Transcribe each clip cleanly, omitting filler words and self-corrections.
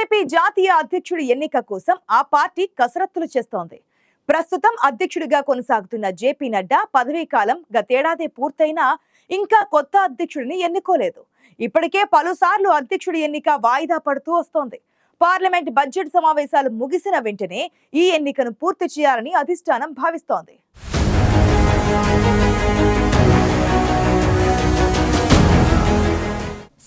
BJP జాతీయ అధ్యక్షుడి ఎన్నిక కోసం ఆ పార్టీ కసరత్తులు చేస్తోంది. ప్రస్తుతం అధ్యక్షుడిగా కొనసాగుతున్న జేపీ నడ్డా పదవీ కాలం గతేడాది పూర్తయినా ఇంకా కొత్త అధ్యక్షుడిని ఎన్నుకోలేదు. ఇప్పటికే పలుసార్లు అధ్యక్షుడి ఎన్నిక వాయిదా పడుతూ వస్తోంది. పార్లమెంట్ బడ్జెట్ సమావేశాలు ముగిసిన వెంటనే ఈ ఎన్నికను పూర్తి చేయాలని అధిష్టానం భావిస్తోంది.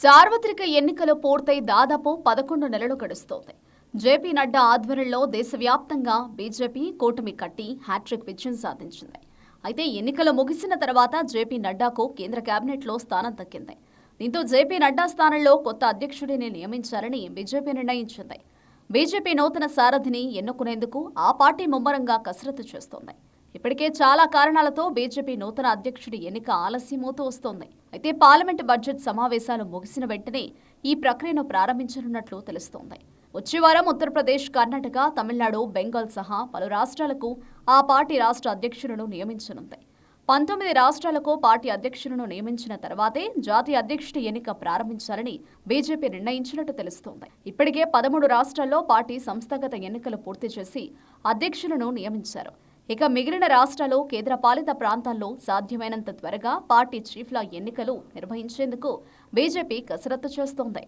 సార్వత్రిక ఎన్నికలు పూర్తయి దాదాపు 11 నెలలు గడుస్తోంది. జేపీ నడ్డా ఆధ్వర్యంలో దేశవ్యాప్తంగా బీజేపీ కూటమి కట్టి హ్యాట్రిక్ విజయం సాధించింది. అయితే ఎన్నికలు ముగిసిన తర్వాత జేపీ నడ్డాకు కేంద్ర కేబినెట్లో స్థానం దక్కింది. దీంతో జేపీ నడ్డా స్థానంలో కొత్త అధ్యక్షుడిని నియమించాలని బీజేపీ నిర్ణయించింది. బీజేపీ నూతన సారథిని ఎన్నుకునేందుకు ఆ పార్టీ ముమ్మరంగా కసరత్తు చేస్తోంది. ఇప్పటికే చాలా కారణాలతో బీజేపీ నూతన అధ్యక్షుడి ఎన్నిక ఆలస్యమవుతూ వస్తోంది. అయితే పార్లమెంట్ బడ్జెట్ సమావేశాలు ముగిసిన వెంటనే ఈ ప్రక్రియను ప్రారంభించనున్నట్లు తెలుస్తోంది. వచ్చే వారం ఉత్తరప్రదేశ్, కర్ణాటక, తమిళనాడు, బెంగాల్ సహా పలు రాష్ట్రాలకు ఆ పార్టీ రాష్ట్ర అధ్యక్షులను నియమించనుంది. 19 రాష్ట్రాలకు పార్టీ అధ్యక్షులను నియమించిన తర్వాతే జాతీయ అధ్యక్షుడి ఎన్నిక ప్రారంభించాలని బీజేపీ నిర్ణయించినట్టు తెలుస్తోంది. ఇప్పటికే 13 రాష్ట్రాల్లో పార్టీ సంస్థాగత ఎన్నికలు పూర్తి చేసి అధ్యక్షులను నియమించారు. ఇక మిగిలిన రాష్ట్రాలు, కేంద్రపాలిత ప్రాంతాల్లో సాధ్యమైనంత త్వరగా పార్టీ చీఫ్ల ఎన్నికలు నిర్వహించేందుకు బీజేపీ కసరత్తు చేస్తోంది.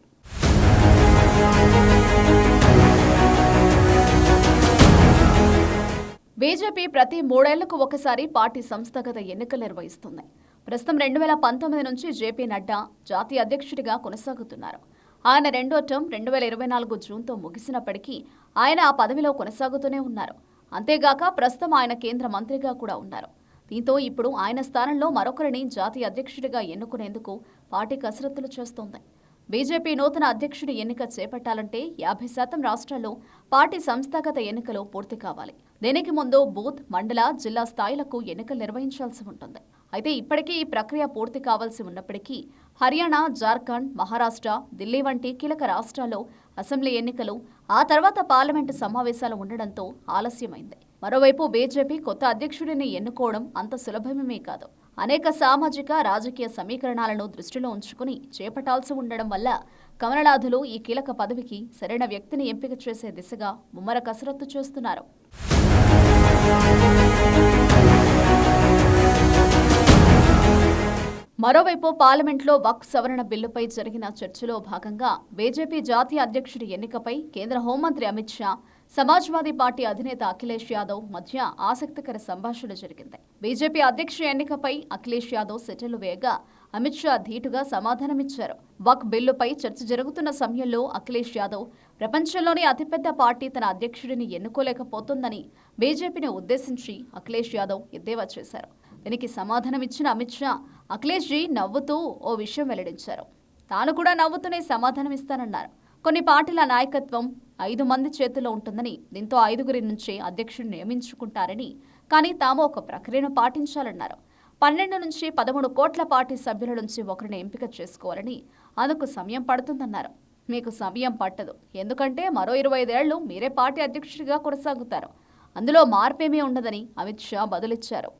బీజేపీ ప్రతి 3 ఏళ్లకు ఒకసారి పార్టీ సంస్థాగత ఎన్నికలు నిర్వహిస్తుంది. ప్రస్తుతం 2019 నుంచి జేపీ నడ్డా జాతీయ అధ్యక్షుడిగా కొనసాగుతున్నారు. ఆయన రెండో టర్మ్ 2024 జూన్తో ముగిసినప్పటికీ ఆయన ఆ పదవిలో కొనసాగుతూనే ఉన్నారు. అంతేగాక ప్రస్తుతం ఆయన కేంద్ర మంత్రిగా కూడా ఉన్నారు. దీంతో ఇప్పుడు ఆయన స్థానంలో మరొకరిని జాతీయ అధ్యక్షుడిగా ఎన్నుకునేందుకు పార్టీ కసరత్తులు చేస్తోంది. బీజేపీ నూతన అధ్యక్షుడి ఎన్నిక చేపట్టాలంటే 50% రాష్ట్రాల్లో పార్టీ సంస్థాగత ఎన్నికలు పూర్తి కావాలి. దీనికి ముందు బూత్, మండల, జిల్లా స్థాయిలకు ఎన్నికలు నిర్వహించాల్సి ఉంటుంది. అయితే ఇప్పటికీ ఈ ప్రక్రియ పూర్తి కావాల్సి ఉన్నప్పటికీ హర్యానా, జార్ఖండ్, మహారాష్ట్ర, ఢిల్లీ వంటి కీలక రాష్ట్రాల్లో అసెంబ్లీ ఎన్నికలు, ఆ తర్వాత పార్లమెంటు సమావేశాలు ఉండడంతో ఆలస్యమైంది. మరోవైపు బీజేపీ కొత్త అధ్యక్షుడిని ఎన్నుకోవడం అంత సులభమేమీ కాదు. అనేక సామాజిక, రాజకీయ సమీకరణాలను దృష్టిలో ఉంచుకుని చేపట్టాల్సి ఉండడం వల్ల కమలనాథులు ఈ కీలక పదవికి సరైన వ్యక్తిని ఎంపిక చేసే దిశగా ముమ్మర కసరత్తు చేస్తున్నారు. మరోవైపు పార్లమెంట్లో వక్ఫ్ సవరణ బిల్లుపై జరిగిన చర్చలో భాగంగా బీజేపీ జాతీయ అధ్యక్షుడి ఎన్నికపై కేంద్ర హోంమంత్రి అమిత్ షా, సమాజ్వాదీ పార్టీ అధినేత అఖిలేష్ యాదవ్ మధ్య ఆసక్తికర సంభాషణ జరిగింది. బీజేపీ అధ్యక్షుడి ఎన్నికపై అఖిలేష్ యాదవ్ సెటిల్ వేయగా అమిత్ షా ధీటుగా సమాధానమిచ్చారు. వక్ఫ్ బిల్లుపై చర్చ జరుగుతున్న సమయంలో అఖిలేష్ యాదవ్ ప్రపంచంలోని అతిపెద్ద పార్టీ తన అధ్యక్షుడిని ఎన్నుకోలేకపోతుందని బీజేపీని ఉద్దేశించి అఖిలేష్ యాదవ్ ఎద్దేవా చేశారు. దీనికి సమాధానమిచ్చిన అమిత్ షా అఖిలేష్ జీ నవ్వుతూ ఓ విషయం వెల్లడించారు. తాను కూడా నవ్వుతూనే సమాధానమిస్తానన్నారు. కొన్ని పార్టీల నాయకత్వం 5 మంది చేతుల్లో ఉంటుందని, దీంతో 5గురి నుంచే అధ్యక్షుడిని నియమించుకుంటారని, కానీ తాము ఒక ప్రక్రియను పాటించాలన్నారు. 12 నుంచి 13 కోట్ల పార్టీ సభ్యుల నుంచి ఒకరిని ఎంపిక చేసుకోవాలని, అందుకు సమయం పడుతుందన్నారు. మీకు సమయం పట్టదు, ఎందుకంటే మరో 25 ఏళ్లు మీరే పార్టీ అధ్యక్షుడిగా కొనసాగుతారు. అందులో మార్పేమీ ఉండదని అమిత్ షా బదులిచ్చారు.